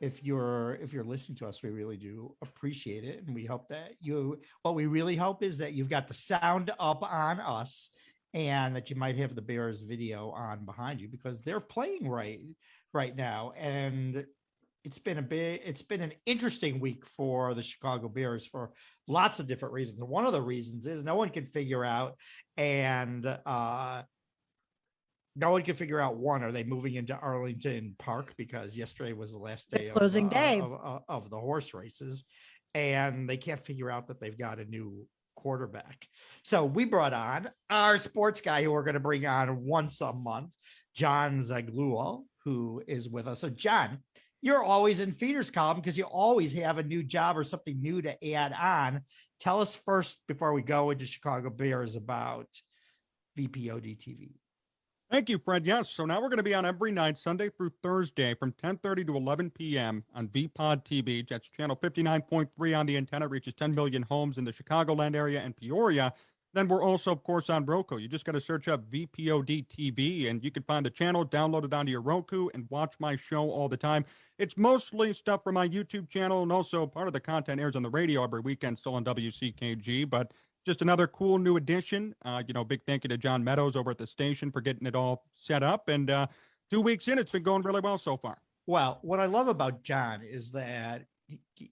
if you're listening to us, we really do appreciate it, and we hope that you. What we really hope is that you've got the sound up on us, and that you might have the Bears video on behind you because they're playing right now, and it's been an interesting week for the Chicago Bears for lots of different reasons. One of the reasons is no one can figure out, and no one can figure out, one, are they moving into Arlington Park because yesterday was the last day closing day of the horse races, and they can't figure out that they've got a new quarterback. So we brought on our sports guy who we're going to bring on once a month, Jon Zaghloul, who is with us. So John, you're always in Feeder's column because you always have a new job or something new to add on. Tell us first, before we go into Chicago Bears, about VPOD TV. Thank you, Fred. Yes, so now we're going to be on every night, Sunday through Thursday, from 10:30 to 11 p.m. on VPOD TV. That's channel 59.3 on the antenna, reaches 10 million homes in the Chicagoland area and Peoria. Then we're also, of course, on Roku. You just got to search up VPOD TV, and you can find the channel, download it onto your Roku, and watch my show all the time. It's mostly stuff from my YouTube channel, and also part of the content airs on the radio every weekend, still on WCKG, but just another cool new addition. Big thank you to John Meadows over at the station for getting it all set up. And 2 weeks in, it's been going really well so far. Well, what I love about John is that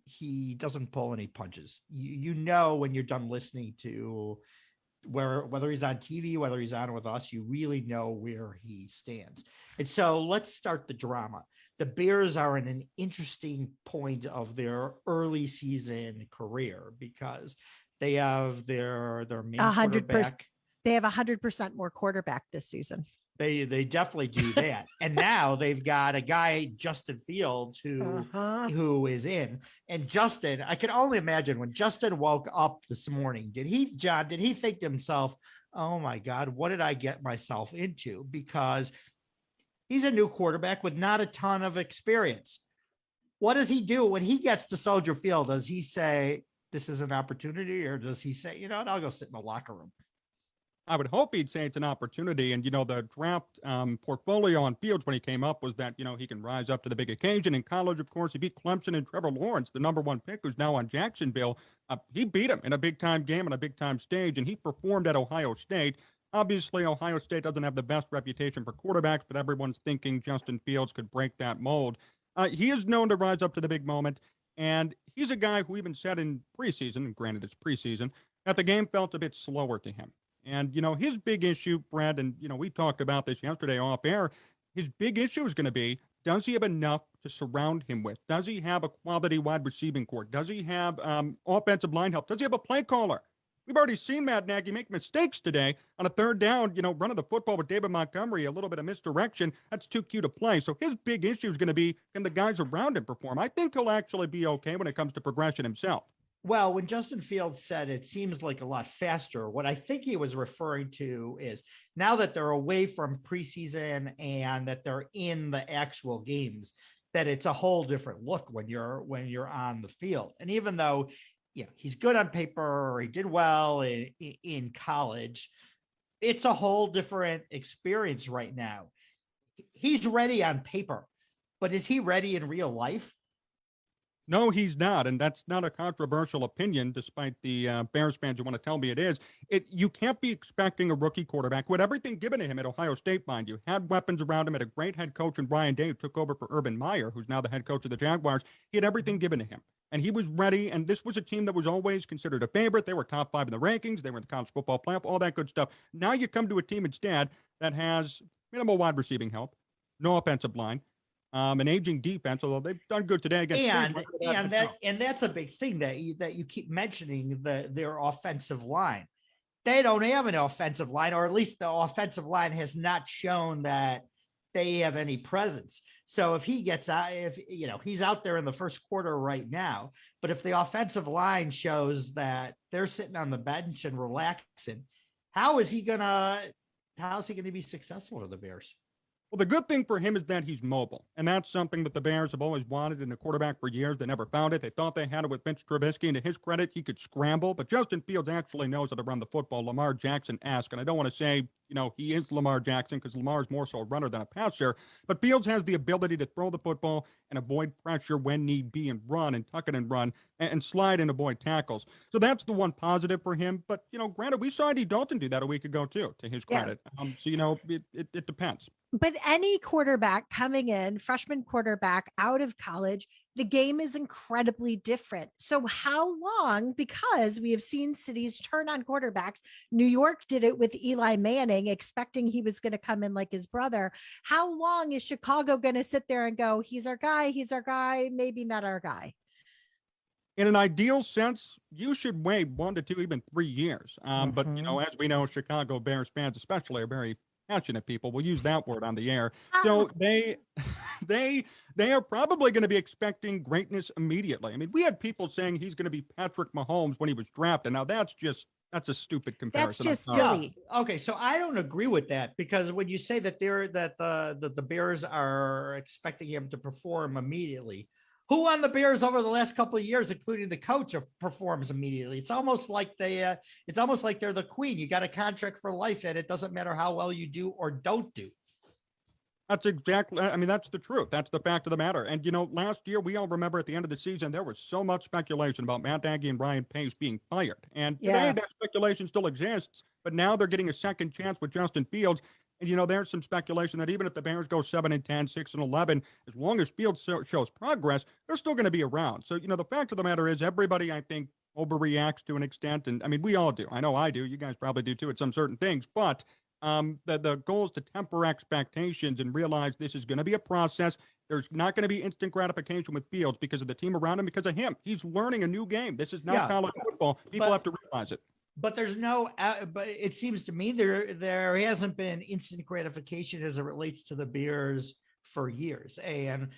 he doesn't pull any punches. You know, when you're done listening to whether he's on TV, whether he's on with us, you really know where he stands. And so let's start the drama. The Bears are in an interesting point of their early season career because they have their main 100%, quarterback. They have 100% more quarterback this season. They definitely do that. And now they've got a guy, Justin Fields, who is in. And Justin, I can only imagine when Justin woke up this morning, did he think to himself, oh my God, what did I get myself into? Because he's a new quarterback with not a ton of experience. What does he do when he gets to Soldier Field? Does he say, this is an opportunity, or does he say, I'll go sit in the locker room? I would hope he'd say it's an opportunity. And, the draft portfolio on Fields when he came up was that, he can rise up to the big occasion. In college, of course, he beat Clemson and Trevor Lawrence, the number one pick who's now on Jacksonville. He beat him in a big-time game on a big-time stage, and he performed at Ohio State. Obviously, Ohio State doesn't have the best reputation for quarterbacks, but everyone's thinking Justin Fields could break that mold. He is known to rise up to the big moment. And he's a guy who even said in preseason, and granted it's preseason, that the game felt a bit slower to him. And, his big issue, Brad, and, we talked about this yesterday off air, his big issue is going to be, does he have enough to surround him with? Does he have a quality wide receiving core? Does he have offensive line help? Does he have a play caller? We've already seen Matt Nagy make mistakes today on a third down, running the football with David Montgomery, a little bit of misdirection. That's too cute to play. So his big issue is going to be, can the guys around him perform? I think he'll actually be okay when it comes to progression himself. Well, when Justin Fields said it seems like a lot faster, what I think he was referring to is now that they're away from preseason and that they're in the actual games, that it's a whole different look when you're on the field. And even though he's good on paper, or he did well in college, it's a whole different experience right now. He's ready on paper, but is he ready in real life? No, he's not, and that's not a controversial opinion, despite the Bears fans who want to tell me it is. You can't be expecting a rookie quarterback who had everything given to him at Ohio State, mind you, had weapons around him, had a great head coach in Brian Day, who took over for Urban Meyer, who's now the head coach of the Jaguars. He had everything given to him, and he was ready, and this was a team that was always considered a favorite. They were top 5 in the rankings. They were in the college football playoff, all that good stuff. Now you come to a team instead that has minimal wide receiving help, no offensive line, an aging defense, although they've done good today against and that's a big thing that you keep mentioning, their offensive line. They don't have an offensive line, or at least the offensive line has not shown that they have any presence. So if he gets out, he's out there in the first quarter right now, but if the offensive line shows that they're sitting on the bench and relaxing, how is he going to be successful for the Bears? Well, the good thing for him is that he's mobile, and that's something that the Bears have always wanted in a quarterback for years. They never found it. They thought they had it with Mitch Trubisky, and to his credit, he could scramble, but Justin Fields actually knows how to run the football. Lamar Jackson-esque, and I don't want to say, he is Lamar Jackson because Lamar is more so a runner than a passer, but Fields has the ability to throw the football and avoid pressure when need be and run and tuck it and run and slide and avoid tackles. So that's the one positive for him. But, granted, we saw Andy Dalton do that a week ago, too, to his credit. So, it depends. But any quarterback coming in, freshman quarterback out of college, the game is incredibly different. So how long, because we have seen cities turn on quarterbacks, New York did it with Eli Manning, expecting he was going to come in like his brother. How long is Chicago going to sit there and go, he's our guy, maybe not our guy? In an ideal sense, you should wait 1 to 2, even 3 years. But, as we know, Chicago Bears fans especially are very passionate people. We'll use that word on the air. So they are probably going to be expecting greatness immediately. I mean, we had people saying he's going to be Patrick Mahomes when he was drafted. Now that's a stupid comparison. That's just silly. Okay, so I don't agree with that, because when you say that the Bears are expecting him to perform immediately, who on the Bears over the last couple of years, including the coach, performs immediately? It's almost like they're the queen. You got a contract for life, and it doesn't matter how well you do or don't do. That's exactly, that's the truth. That's the fact of the matter. And, last year, we all remember at the end of the season, there was so much speculation about Matt Nagy and Ryan Pace being fired. And today, that speculation still exists, but now they're getting a second chance with Justin Fields. And, there's some speculation that even if the Bears go 7-10, 6-11, as long as Fields shows progress, they're still going to be around. So, the fact of the matter is everybody, I think, overreacts to an extent. And, we all do. I know I do. You guys probably do, too, at some certain things. But the goal is to temper expectations and realize this is going to be a process. There's not going to be instant gratification with Fields because of the team around him, because of him. He's learning a new game. This is not college football. People have to realize it. But there's but it seems to me there hasn't been instant gratification as it relates to the Bears for years. And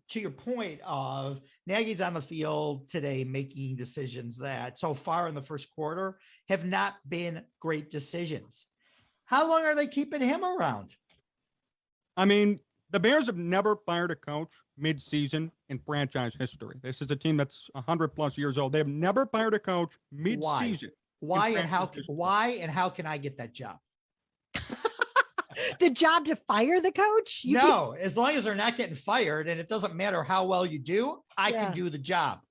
to your point of Nagy's on the field today making decisions that so far in the first quarter have not been great decisions. How long are they keeping him around? The Bears have never fired a coach mid-season in franchise history. This is a team that's 100 plus years old. They have never fired a coach mid-season. Why and how can I get that job? The job to fire the coach? As long as they're not getting fired and it doesn't matter how well you do, I can do the job.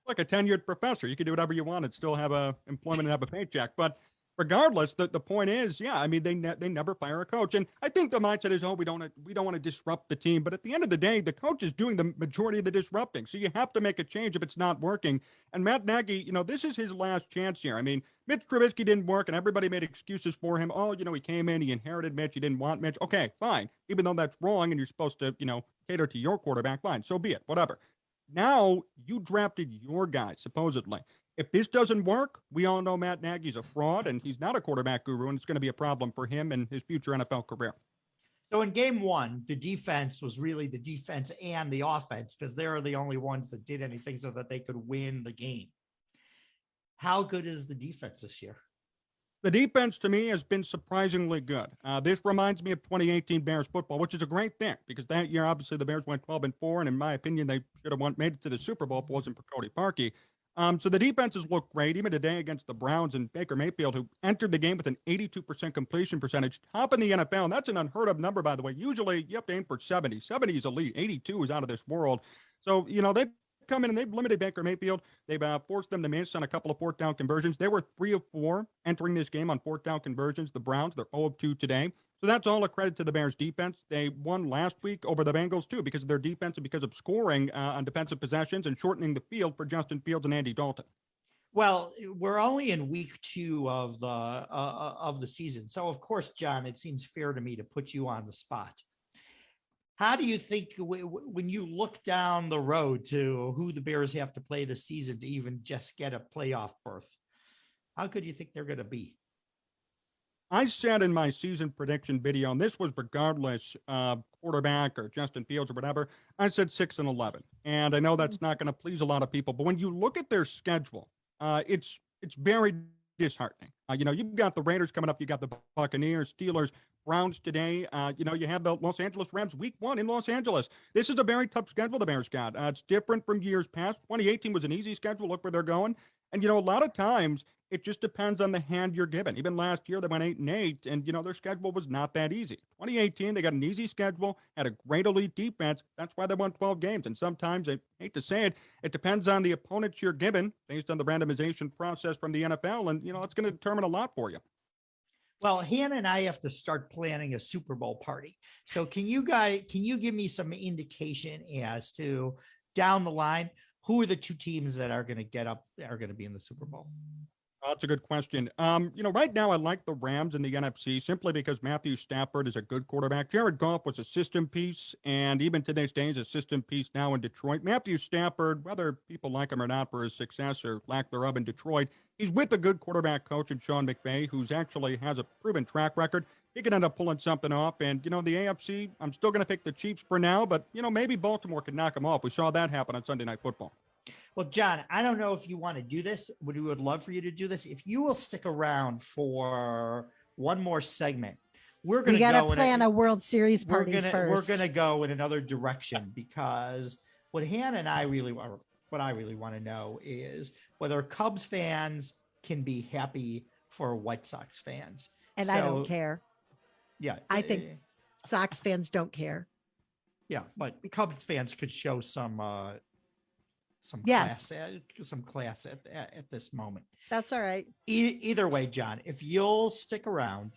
Like a tenured professor, you can do whatever you want and still have a employment and have a paycheck. But regardless, the point is, they never fire a coach. And I think the mindset is, we don't want to disrupt the team. But at the end of the day, the coach is doing the majority of the disrupting. So you have to make a change if it's not working. And Matt Nagy, this is his last chance here. Mitch Trubisky didn't work and everybody made excuses for him. He came in, he inherited Mitch, he didn't want Mitch. Okay, fine. Even though that's wrong and you're supposed to, cater to your quarterback, fine. So be it, whatever. Now you drafted your guy, supposedly. If this doesn't work, we all know Matt Nagy's a fraud and he's not a quarterback guru, and it's going to be a problem for him and his future NFL career. So in game one, the defense was really the defense and the offense, because they're the only ones that did anything so that they could win the game. How good is the defense this year? The defense, to me, has been surprisingly good. This reminds me of 2018 Bears football, which is a great thing, because that year, obviously, the Bears went 12-4, and in my opinion, they should have made it to the Super Bowl if it wasn't for Cody Parkey. So the defenses look great, even today against the Browns and Baker Mayfield, who entered the game with an 82% completion percentage, top in the NFL. And that's an unheard of number, by the way. Usually you have to aim for 70. 70 is elite. 82 is out of this world. So, they've come in and they've limited Baker Mayfield. They've forced them to miss on a couple of fourth down conversions. They were 3 of 4 entering this game on fourth down conversions. The Browns, they're 0 of 2 today. So that's all a credit to the Bears defense. They won last week over the Bengals too, because of their defense and because of scoring on defensive possessions and shortening the field for Justin Fields and Andy Dalton. Well, we're only in week 2 of the season. So of course, John, it seems fair to me to put you on the spot. How do you think, when you look down the road to who the Bears have to play this season to even just get a playoff berth, how good do you think they're going to be? I said in my season prediction video, and this was regardless of quarterback or Justin Fields or whatever, I said 6-11. And I know that's not going to please a lot of people, but when you look at their schedule, it's very disheartening. You've got the Raiders coming up, you got the Buccaneers, Steelers, Browns today. You have the Los Angeles Rams week 1 in Los Angeles. This is a very tough schedule the Bears got. It's different from years past. 2018 was an easy schedule. Look where they're going. And, a lot of times it just depends on the hand you're given. Even last year, they went 8-8, and, their schedule was not that easy. 2018, they got an easy schedule, had a great elite defense. That's why they won 12 games. And sometimes, I hate to say it, it depends on the opponents you're given based on the randomization process from the NFL. And, it's going to determine a lot for you. Well, Hannah and I have to start planning a Super Bowl party. So can you give me some indication as to down the line, who are the 2 teams that are going to be in the Super Bowl? That's a good question. Right now I like the Rams in the NFC simply because Matthew Stafford is a good quarterback. Jared Goff was a system piece, and even to this day is a system piece now in Detroit. Matthew Stafford, whether people like him or not for his success or lack thereof in Detroit, he's with a good quarterback coach in Sean McVay, who's actually has a proven track record. He could end up pulling something off. And, the AFC, I'm still going to pick the Chiefs for now, but, maybe Baltimore could knock them off. We saw that happen on Sunday Night Football. Well, John, I don't know if you want to do this. We would love for you to do this. If you will stick around for one more segment, we're going to go plan a World Series party first. We're going to go in another direction because what Hannah and I what I really want to know is whether Cubs fans can be happy for White Sox fans. And I don't care. Yeah. I think Sox fans don't care. Yeah, but Cubs fans could show some yes. class at this moment. That's all right. Either way, John, if you'll stick around,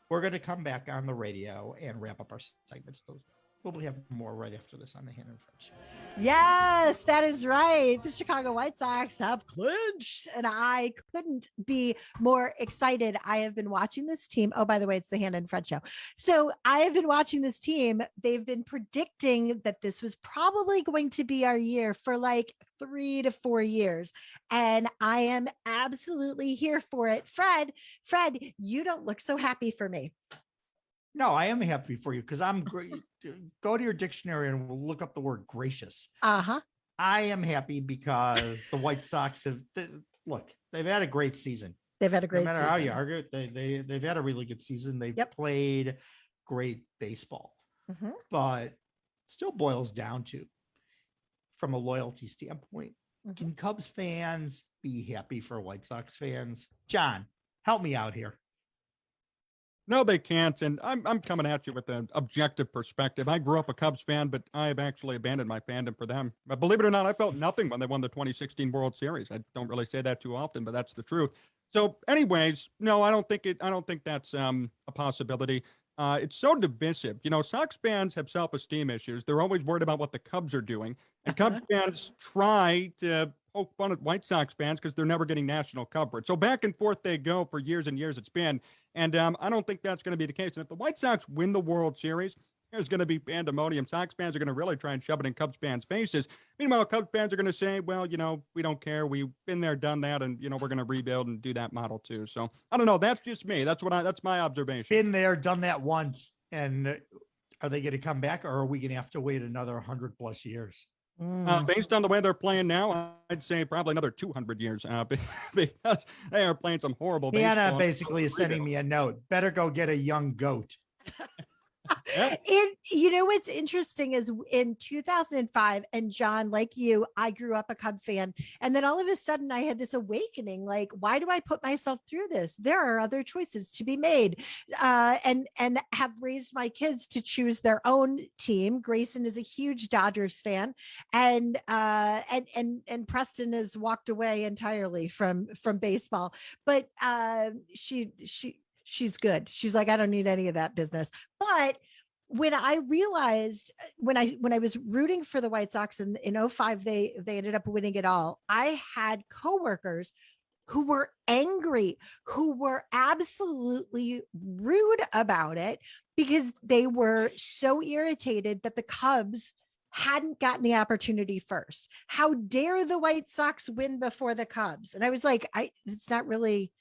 we're going to come back on the radio and wrap up our segments. So we'll have more right after this on the Hannah and Fred Show. Yes, that is right. The Chicago White Sox have clinched, and I couldn't be more excited. I have been watching this team. Oh, by the way, it's the Hannah and Fred Show. So I have been watching this team. They've been predicting that this was probably going to be our year for like 3 to 4 years. And I am absolutely here for it. Fred, you don't look so happy for me. No, I am happy for you because I'm great. Go to your dictionary and we'll look up the word gracious. Uh-huh. I am happy because the White Sox they've had a great season. They've had a great season. No matter how you argue, they've had a really good season. They've played great baseball, but it still boils down to, from a loyalty standpoint, can Cubs fans be happy for White Sox fans? John, help me out here. No, they can't. And I'm coming at you with an objective perspective. I grew up a Cubs fan, but I have actually abandoned my fandom for them. But believe it or not, I felt nothing when they won the 2016 World Series. I don't really say that too often, but that's the truth. So anyways, no, I don't think that's a possibility. It's so divisive. Sox fans have self-esteem issues. They're always worried about what the Cubs are doing. And Cubs fans try to poke fun at White Sox fans because they're never getting national coverage. So back and forth they go for years and years it's been. And I don't think that's going to be the case. And if the White Sox win the World Series, there's going to be pandemonium. Sox fans are going to really try and shove it in Cubs fans' faces. Meanwhile, Cubs fans are going to say, well, we don't care. We've been there, done that. And, we're going to rebuild and do that model too. So I don't know. That's just me. That's my observation. Been there, done that once. And are they going to come back or are we going to have to wait another 100 plus years? Based on the way they're playing now, I'd say probably another 200 years because they are playing some horrible baseball. Hannah basically is sending me a note. Better go get a young goat. What's interesting is in 2005, and John, like you, I grew up a Cub fan, and then all of a sudden I had this awakening, like, why do I put myself through this? There are other choices to be made, and have raised my kids to choose their own team. Grayson is a huge Dodgers fan, and Preston has walked away entirely from baseball, but she's good. She's like, I don't need any of that business. But when I realized, when I was rooting for the White Sox in 2005, they ended up winning it all. I had coworkers who were angry, who were absolutely rude about it because they were so irritated that the Cubs hadn't gotten the opportunity first. How dare the White Sox win before the Cubs? And I was like, that's not really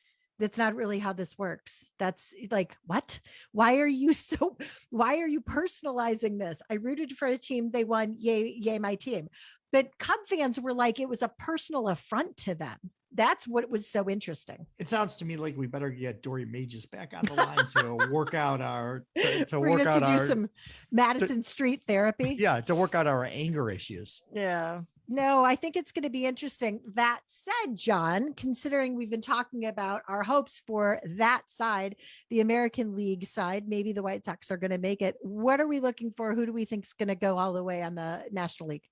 how this works. That's like, what? Why are you personalizing this? I rooted for a team. They won. Yay, my team. But Cub fans were like, it was a personal affront to them that's what was so interesting. It sounds to me like we better get Dory Mages back on the line to work out our do some Madison Street therapy. Yeah, to work out our anger issues. Yeah. No, I think it's going to be interesting. That said, John, considering we've been talking about our hopes for that side, the American League side, maybe the White Sox are going to make it. What are we looking for? Who do we think is going to go all the way on the National League?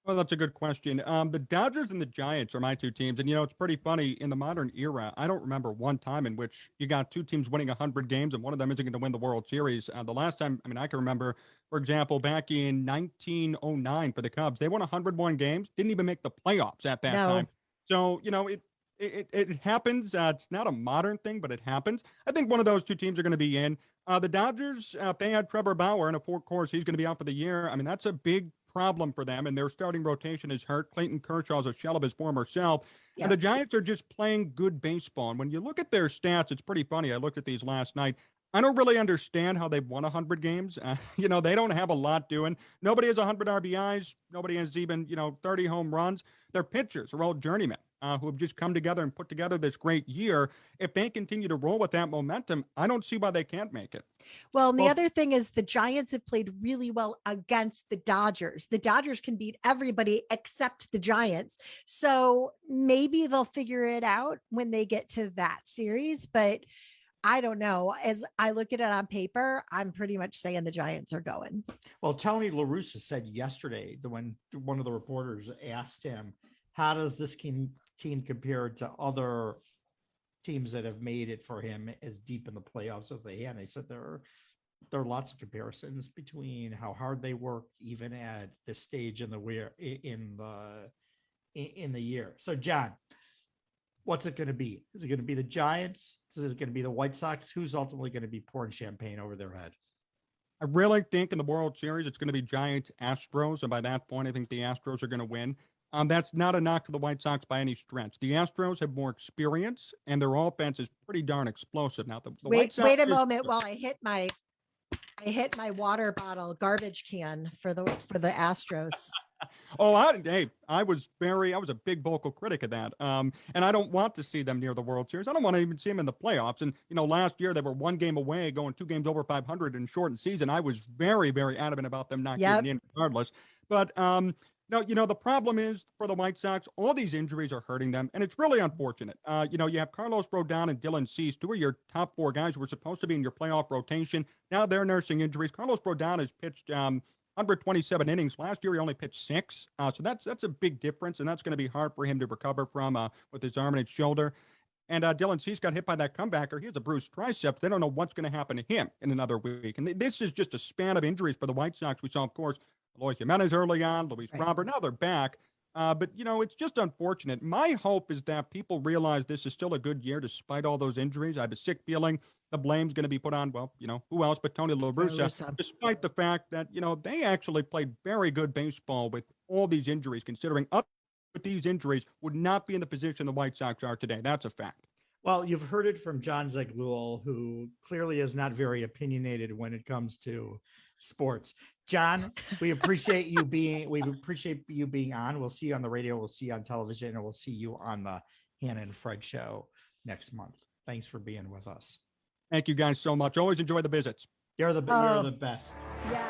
Well, that's a good question. The Dodgers and the Giants are my two teams. And, you know, it's pretty funny. In the modern era, I don't remember one time in which you got two teams winning 100 games and one of them isn't going to win the World Series. The last time, I mean, I can remember, for example, back in 1909 for the Cubs, they won 101 games, didn't even make the playoffs at that time. So, you know, it happens. It's not a modern thing, but it happens. I think one of those two teams are going to be in. The Dodgers, they had Trevor Bauer, and of course, he's going to be out for the year. I mean, that's a big problem for them, and their starting rotation is hurt. Clayton Kershaw's a shell of his former self. Yep. And the Giants are just playing good baseball. And when you look at their stats, it's pretty funny. I looked at these last night. I don't really understand how they've won 100 games. You know, they don't have a lot doing. Nobody has 100 RBIs. Nobody has even, 30 home runs. Their pitchers are all journeymen who have just come together and put together this great year. If they continue to roll with that momentum, I don't see why they can't make it. Well, and the other thing is the Giants have played really well against the Dodgers. The Dodgers can beat everybody except the Giants. So maybe they'll figure it out when they get to that series. But I don't know. As I look at it on paper, I'm pretty much saying the Giants are going. Well, Tony La Russa said yesterday that when one of the reporters asked him, how does this team compare to other teams that have made it for him as deep in the playoffs as they had? And they said there are lots of comparisons between how hard they work, even at this stage in the year. So, John, what's it going to be? Is it going to be the Giants? Is it going to be the White Sox? Who's ultimately going to be pouring champagne over their head? I really think in the World Series, it's going to be Giants Astros. And by that point, I think the Astros are going to win. That's not a knock to the White Sox by any stretch. The Astros have more experience, and their offense is pretty darn explosive. Now, the White Sox wait a moment while I hit my water bottle garbage can for the Astros. Oh, I was a big vocal critic of that. And I don't want to see them near the World Series. I don't want to even see them in the playoffs. And, last year they were one game away, going 2 games over 500 in shortened season. I was very, very adamant about them not getting in regardless. But, no, the problem is for the White Sox, all these injuries are hurting them, and it's really unfortunate. You have Carlos Rodon and Dylan Cease, 2 of your top 4 guys who were supposed to be in your playoff rotation. Now they're nursing injuries. Carlos Rodon has pitched 127 innings. Last year he only pitched 6. So that's a big difference, and that's going to be hard for him to recover from with his arm and his shoulder. And Dylan Cease got hit by that comebacker. He has a bruised triceps. They don't know what's going to happen to him in another week. And this is just a span of injuries for the White Sox. We saw, of course, Eloy Jimenez early on, Luis Robert. Now they're back. But, it's just unfortunate. My hope is that people realize this is still a good year despite all those injuries. I have a sick feeling the blame's going to be put on, who else but Tony La Russa, despite the fact that, they actually played very good baseball with all these injuries, considering up with these injuries would not be in the position the White Sox are today. That's a fact. Well, you've heard it from Jon Zaghloul, who clearly is not very opinionated when it comes to sports. John, we appreciate you being on. We'll see you on the radio. We'll see you on television, and we'll see you on the Hannah and Fred show next month. Thanks for being with us. Thank you guys so much. Always enjoy the visits. You're the best. Yeah.